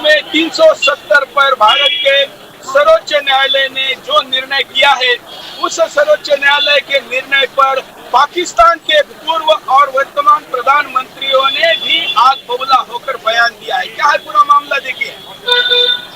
इसमें 370 पर भारत के सर्वोच्च न्यायालय ने जो निर्णय किया है, उस सर्वोच्च न्यायालय के निर्णय पर पाकिस्तान के पूर्व और वर्तमान प्रधानमंत्रियों ने भी आग बबूला होकर बयान दिया है। क्या है पूरा मामला, देखिए।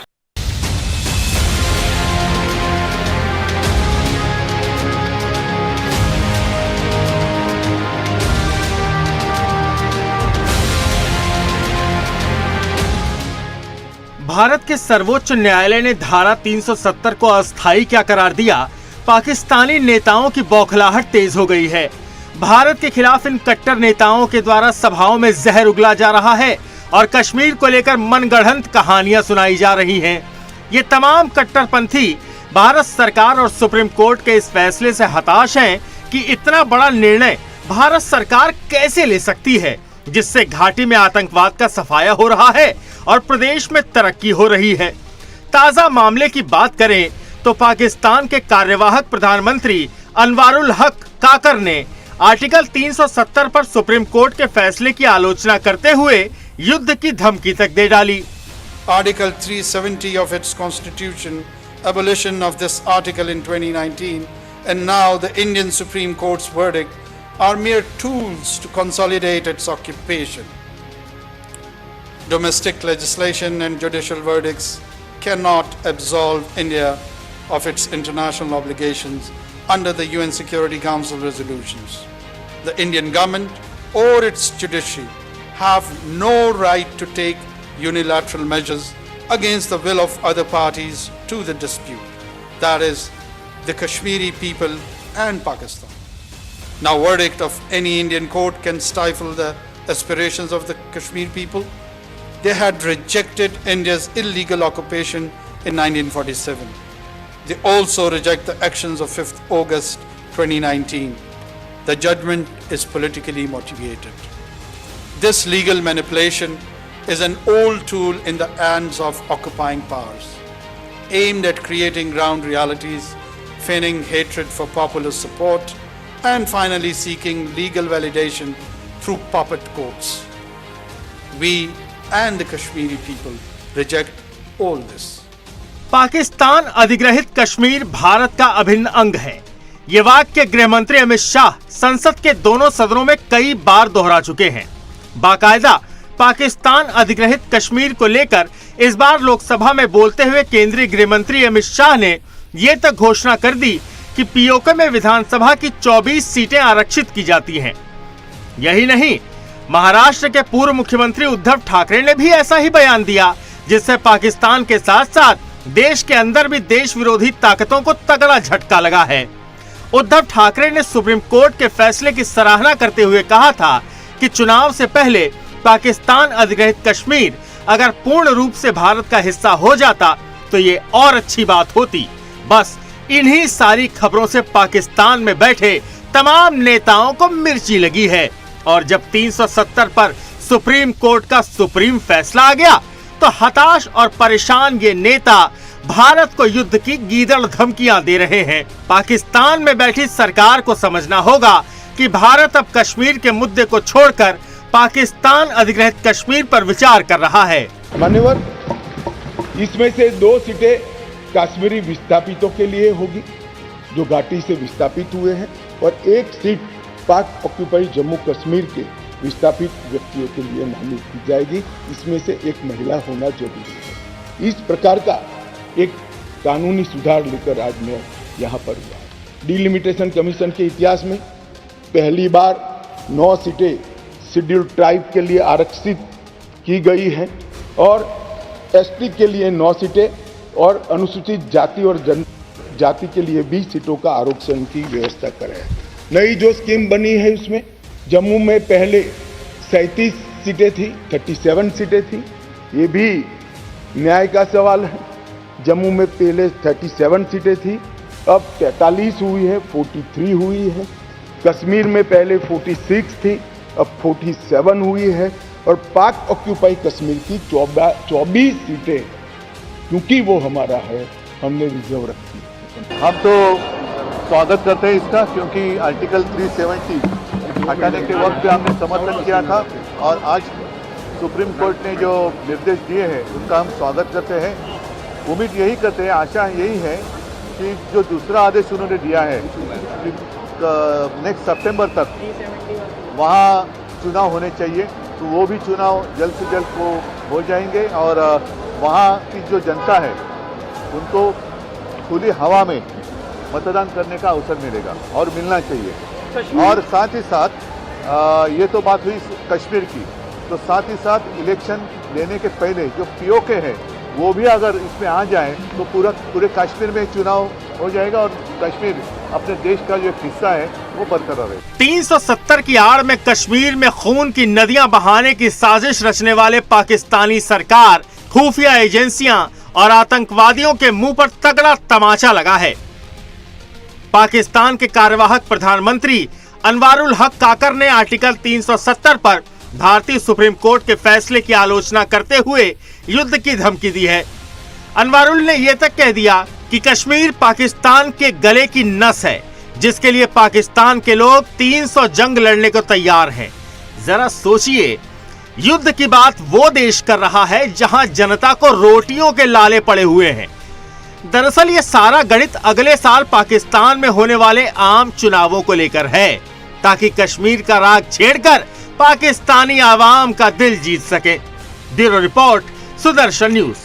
भारत के सर्वोच्च न्यायालय ने धारा 370 को अस्थायी क्या करार दिया। पाकिस्तानी नेताओं की बौखलाहट तेज हो गई है। भारत के खिलाफ इन कट्टर नेताओं के द्वारा सभाओं में जहर उगला जा रहा है और कश्मीर को लेकर मनगढ़ंत कहानियां सुनाई जा रही हैं। ये तमाम कट्टरपंथी भारत सरकार और सुप्रीम कोर्ट के इस फैसले से हताश हैं कि इतना बड़ा निर्णय भारत सरकार कैसे ले सकती है, जिससे घाटी में आतंकवाद का सफाया हो रहा है और प्रदेश में तरक्की हो रही है। ताजा मामले की बात करें तो पाकिस्तान के कार्यवाहक प्रधानमंत्री अनवारुल हक काकर ने आर्टिकल 370 पर सुप्रीम कोर्ट के फैसले की आलोचना करते हुए युद्ध की धमकी तक दे डाली। Article 370 of its constitution, abolition of this article in 2019, and now the Indian Supreme Court's verdict are mere tools to consolidate its occupation. Domestic legislation and judicial verdicts cannot absolve India of its international obligations under the UN Security Council resolutions. The Indian government or its judiciary have no right to take unilateral measures against the will of other parties to the dispute, that is, the Kashmiri people and Pakistan. Now, verdict of any Indian court can stifle the aspirations of the Kashmir people. They had rejected India's illegal occupation in 1947. They also reject the actions of 5th August 2019. The judgment is politically motivated. This legal manipulation is an old tool in the hands of occupying powers, aimed at creating ground realities, feigning hatred for popular support, and finally seeking legal validation through puppet courts. We and the Kashmiri people reject all this. Pakistan अधिग्रहित कश्मीर भारत का अभिन्न अंग है। ये वाक्य गृह मंत्री अमित शाह संसद के दोनों सदनों में कई बार दोहरा चुके हैं। बाकायदा पाकिस्तान अधिग्रहित कश्मीर को लेकर इस बार लोकसभा में बोलते हुए केंद्रीय गृह मंत्री अमित शाह ने ये तक घोषणा कर दी कि पीओके में विधानसभा की 24 सीटें आरक्षित की जाती हैं। यही नहीं, महाराष्ट्र के पूर्व मुख्यमंत्री उद्धव ठाकरे ने भी ऐसा ही बयान दिया, जिससे पाकिस्तान के साथ साथ देश के अंदर भी देश विरोधी ताकतों को तगड़ा झटका लगा है। उद्धव ठाकरे ने सुप्रीम कोर्ट के फैसले की सराहना करते हुए कहा था कि चुनाव से पहले पाकिस्तान अधिग्रहित कश्मीर अगर पूर्ण रूप से भारत का हिस्सा हो जाता तो ये और अच्छी बात होती। बस इन्हीं सारी खबरों से पाकिस्तान में बैठे तमाम नेताओं को मिर्ची लगी है और जब 370 पर सुप्रीम कोर्ट का सुप्रीम फैसला आ गया तो हताश और परेशान ये नेता भारत को युद्ध की गीदड़ धमकियां दे रहे हैं। पाकिस्तान में बैठी सरकार को समझना होगा कि भारत अब कश्मीर के मुद्दे को छोड़कर पाकिस्तान अधिग्रहित कश्मीर पर विचार कर रहा है। मान्यवर, इसमें से 2 सीटें कश्मीरी विस्थापितों के लिए होगी जो घाटी से विस्थापित हुए हैं और 1 सीट पाक ऑक्यूपाइड जम्मू कश्मीर के विस्थापित व्यक्तियों के लिए नामित की जाएगी। इसमें से 1 महिला होना जरूरी है। इस प्रकार का एक कानूनी सुधार लेकर आज मैं यहाँ पर हुआ। डिलिमिटेशन कमीशन के इतिहास में पहली बार 9 सीटें शेड्यूल्ड ट्राइब के लिए आरक्षित की गई हैं और एसटी के लिए 9 सीटें और अनुसूचित जाति और जनजाति के लिए 20 सीटों का आरक्षण की व्यवस्था करें। नई जो स्कीम बनी है उसमें जम्मू में पहले 37 सीटें थी, 37 सीटें थी। ये भी न्याय का सवाल है। जम्मू में पहले 37 सीटें थी, अब 43 हुई है, 43 हुई है। कश्मीर में पहले 46 थी, अब 47 हुई है और पाक ऑक्यूपाई कश्मीर की 24 सीटें, क्योंकि वो हमारा है, हमने रिजर्व रखी। हम तो स्वागत करते हैं इसका, क्योंकि आर्टिकल 370 हटाने के वक्त पे हमने समर्थन किया था और आज सुप्रीम कोर्ट ने जो निर्देश दिए हैं उनका हम स्वागत करते हैं। उम्मीद यही करते हैं, आशा यही है कि जो दूसरा आदेश उन्होंने दिया है कि नेक्स्ट सितंबर तक वहाँ चुनाव होने चाहिए, तो वो भी चुनाव जल्द से जल्द हो जाएंगे और वहाँ की जो जनता है उनको खुली हवा में मतदान करने का अवसर मिलेगा और मिलना चाहिए। और साथ ही साथ ये तो बात हुई कश्मीर की, तो साथ ही साथ इलेक्शन लेने के पहले जो पीओके है वो भी अगर इसमें आ जाए तो पूरे कश्मीर में चुनाव हो जाएगा और कश्मीर अपने देश का जो एक हिस्सा है वो बरकरार है। 370 की आड़ में कश्मीर में खून की नदियां बहाने की साजिश रचने वाले पाकिस्तानी सरकार, खुफिया एजेंसियां और आतंकवादियों के मुंह पर तगड़ा तमाचा लगा है। पाकिस्तान के कार्यवाहक प्रधानमंत्री अनवारुल हक काकर ने आर्टिकल 370 पर भारतीय सुप्रीम कोर्ट के फैसले की आलोचना करते हुए युद्ध की धमकी दी है। अनवारुल ने यह तक कह दिया कि कश्मीर पाकिस्तान के गले की नस है, जिसके लिए पाकिस्तान के लोग 300 जंग लड़ने को तैयार हैं। जरा सोचिए, युद्ध की बात वो देश कर रहा है जहां जनता को रोटियों के लाले पड़े हुए हैं। दरअसल ये सारा गणित अगले साल पाकिस्तान में होने वाले आम चुनावों को लेकर है, ताकि कश्मीर का राग छेड़कर पाकिस्तानी आवाम का दिल जीत सके। Bureau report, Sudarshan news.